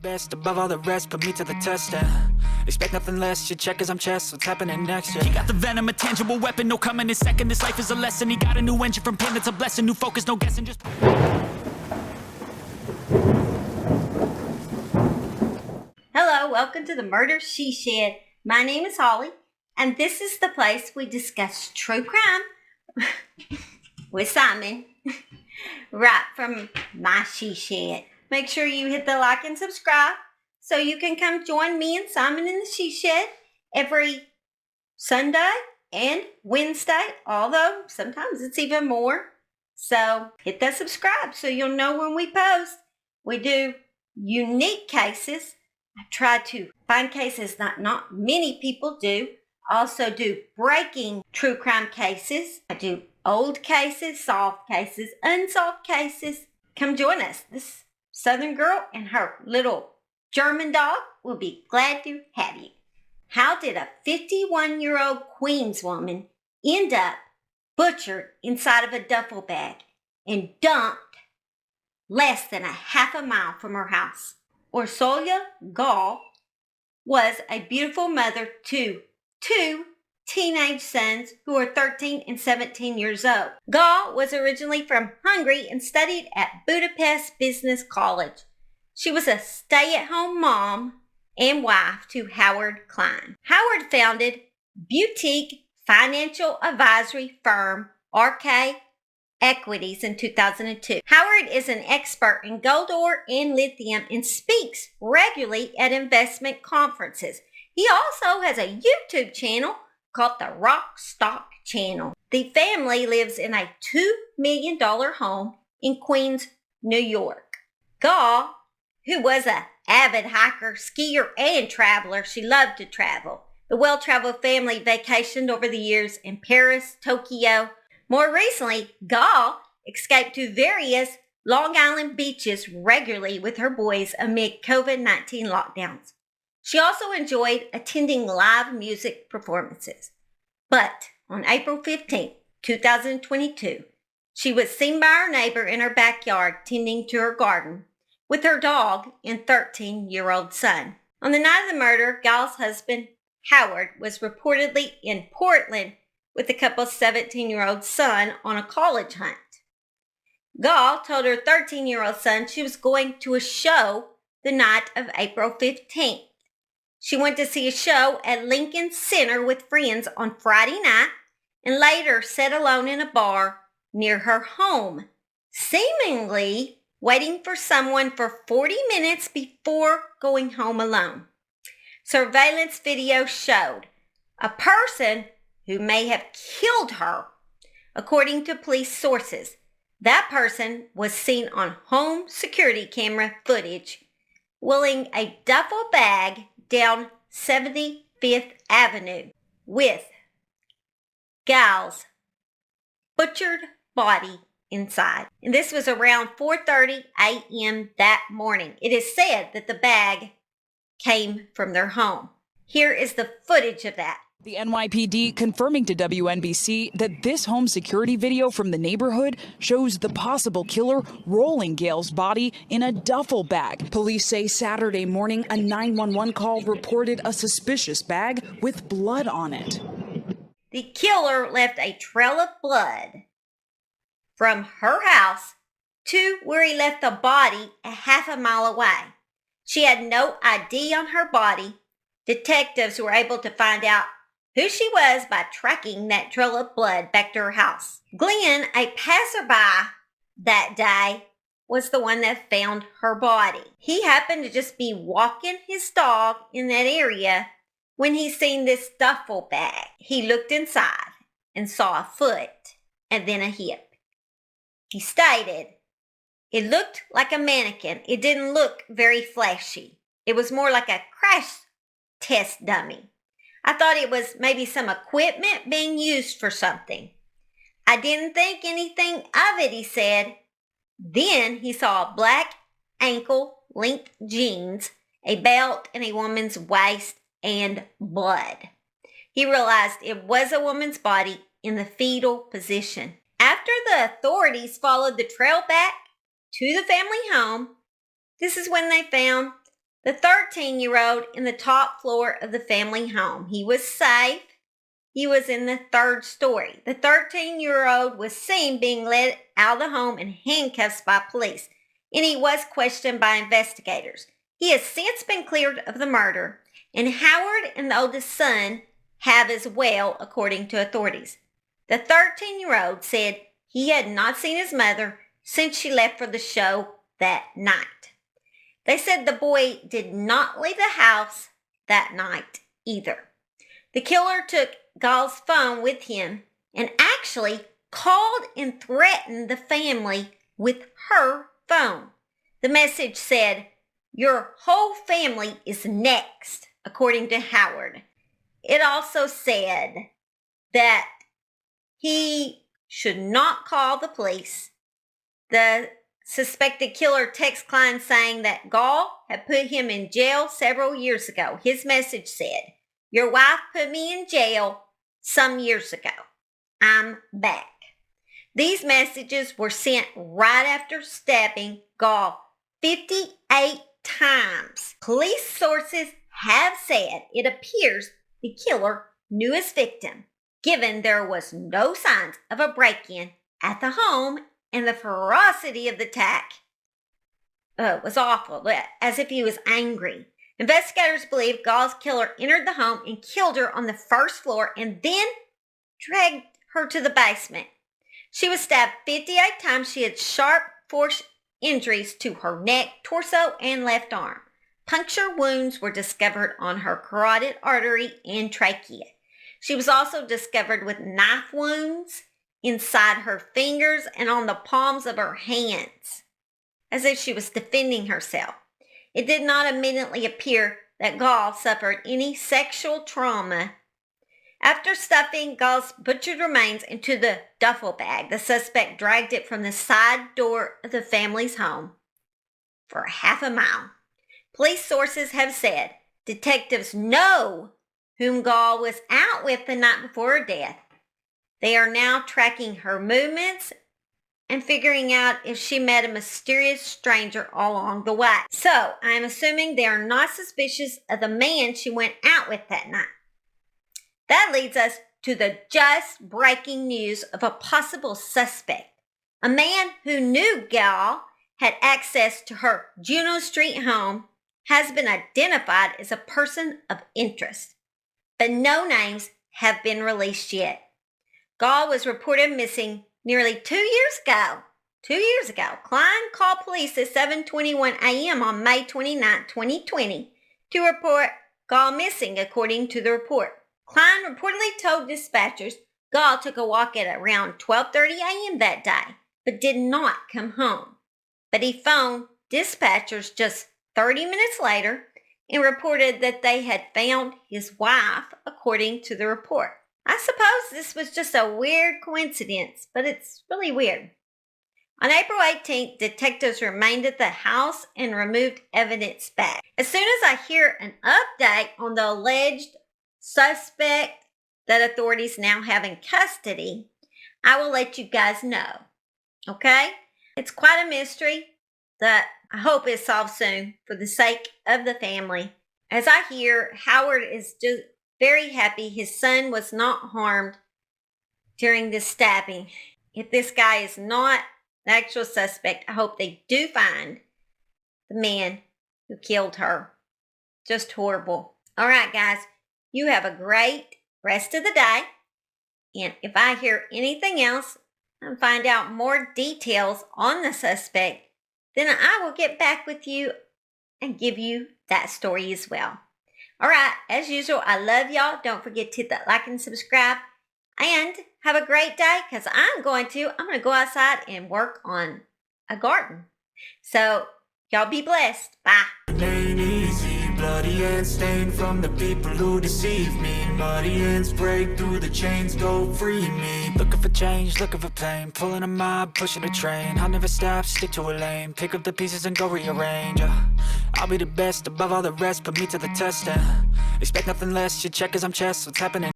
best above all the rest, put me to the test, yeah. Expect nothing less, you check as I'm chess, what's happening next, yeah. He got the venom, a tangible weapon, no coming in second. This life is a lesson, he got a new engine from pain, that's a blessing. New focus, no guessing, just... Hello, welcome to the Murder She Shed. My name is Holly, and this is the place we discuss true crime with Simon, right from my she shed. Make sure you hit the like and subscribe so you can come join me and Simon in the she shed every Sunday and Wednesday, although sometimes it's even more. So hit that subscribe so you'll know when we post. We do unique cases. I try to find cases that not many people do. I also do breaking true crime cases. I do old cases, solved cases, unsolved cases. Come join us. This Southern girl and her little German dog will be glad to have you. How did a 51-year-old Queens woman end up butchered inside of a duffel bag and dumped less than a half a mile from her house? Orsolya Gaal was a beautiful mother to two teenage sons who are 13 and 17 years old. Gaal was originally from Hungary and studied at Budapest Business College. She was a stay-at-home mom and wife to Howard Klein. Howard founded boutique financial advisory firm RK Equities in 2002. Howard is an expert in gold ore and lithium and speaks regularly at investment conferences. He also has a YouTube channel called the Rock Stock Channel. The family lives in a $2 million home in Queens, New York. Gaal, who was an avid hiker, skier, and traveler, she loved to travel. The well-traveled family vacationed over the years in Paris, Tokyo. More recently, Gaal escaped to various Long Island beaches regularly with her boys amid COVID-19 lockdowns. She also enjoyed attending live music performances. But on April 15, 2022, she was seen by her neighbor in her backyard tending to her garden with her dog and 13-year-old son. On the night of the murder, Gaal's husband, Howard, was reportedly in Portland with the couple's 17-year-old son on a college hunt. Gaal told her 13-year-old son she was going to a show the night of April 15th. She went to see a show at Lincoln Center with friends on Friday night and later sat alone in a bar near her home, seemingly waiting for someone for 40 minutes before going home alone. Surveillance video showed a person who may have killed her. According to police sources, that person was seen on home security camera footage wheeling a duffel bag down 75th Avenue with Gaal's butchered body inside. And this was around 4:30 a.m. that morning. It is said that the bag came from their home. Here is the footage of that. The NYPD confirming to WNBC that this home security video from the neighborhood shows the possible killer rolling Gaal's body in a duffel bag. Police say Saturday morning a 911 call reported a suspicious bag with blood on it. The killer left a trail of blood from her house to where he left the body a half a mile away. She had no ID on her body. Detectives were able to find out who she was by tracking that trail of blood back to her house. Glenn, a passerby that day, was the one that found her body. He happened to just be walking his dog in that area when he seen this duffel bag. He looked inside and saw a foot and then a hip. He stated, "It looked like a mannequin. It didn't look very flashy. It was more like a crash test dummy. I thought it was maybe some equipment being used for something. I didn't think anything of it," he said. Then he saw black ankle-length jeans, a belt, and a woman's waist and blood. He realized it was a woman's body in the fetal position. After the authorities followed the trail back to the family home, this is when they found the 13-year-old in the top floor of the family home. He was safe. He was in the 3rd story. The 13-year-old was seen being led out of the home in handcuffs by police, and he was questioned by investigators. He has since been cleared of the murder, and Howard and the oldest son have as well, according to authorities. The 13-year-old said he had not seen his mother since she left for the show that night. They said the boy did not leave the house that night either. The killer took Gaal's phone with him and actually called and threatened the family with her phone. The message said, "Your whole family is next," according to Howard. It also said that he should not call the police. The suspected killer texted Klein saying that Gaal had put him in jail several years ago. His message said, "Your wife put me in jail some years ago. I'm back." These messages were sent right after stabbing Gaal 58 times. Police sources have said it appears the killer knew his victim, given there was no signs of a break-in at the home, and the ferocity of the attack was awful, as if he was angry. Investigators believe Gaal's killer entered the home and killed her on the 1st floor and then dragged her to the basement. She was stabbed 58 times. She had sharp force injuries to her neck, torso, and left arm. Puncture wounds were discovered on her carotid artery and trachea. She was also discovered with knife wounds inside her fingers and on the palms of her hands, as if she was defending herself. It did not immediately appear that Gaal suffered any sexual trauma. After stuffing Gaal's butchered remains into the duffel bag, the suspect dragged it from the side door of the family's home for half a mile. Police sources have said detectives know whom Gaal was out with the night before her death. They are now tracking her movements and figuring out if she met a mysterious stranger along the way. So, I'm assuming they are not suspicious of the man she went out with that night. That leads us to the just breaking news of a possible suspect. A man who knew Gaal had access to her Juno Street home has been identified as a person of interest, but no names have been released yet. Gaal was reported missing nearly 2 years ago. 2 years ago, Klein called police at 7:21 a.m. on May 29, 2020 to report Gaal missing, according to the report. Klein reportedly told dispatchers Gaal took a walk at around 12:30 a.m. that day, but did not come home. But he phoned dispatchers just 30 minutes later and reported that they had found his wife, according to the report. I suppose this was just a weird coincidence, but it's really weird. On April 18th, detectives remained at the house and removed evidence back. As soon as I hear an update on the alleged suspect that authorities now have in custody, I will let you guys know. Okay? It's quite a mystery that I hope is solved soon for the sake of the family. As I hear, Howard is just very happy his son was not harmed during this stabbing. If this guy is not the actual suspect, I hope they do find the man who killed her. Just horrible. All right, guys, you have a great rest of the day. And if I hear anything else and find out more details on the suspect, then I will get back with you and give you that story as well. All right, as usual, I love y'all. Don't forget to hit that like and subscribe. And have a great day, because I'm going to go outside and work on a garden. So y'all be blessed. Bye. It ain't easy, bloody hands stained from the people who deceive me. Muddy hands break through the chains, go free me. Looking for change, looking for pain, pulling a mob, pushing a train. I'll never stop, stick to a lane, pick up the pieces and go rearrange. I'll be the best above all the rest, put me to the test and expect nothing less. You check as I'm chess, what's happening?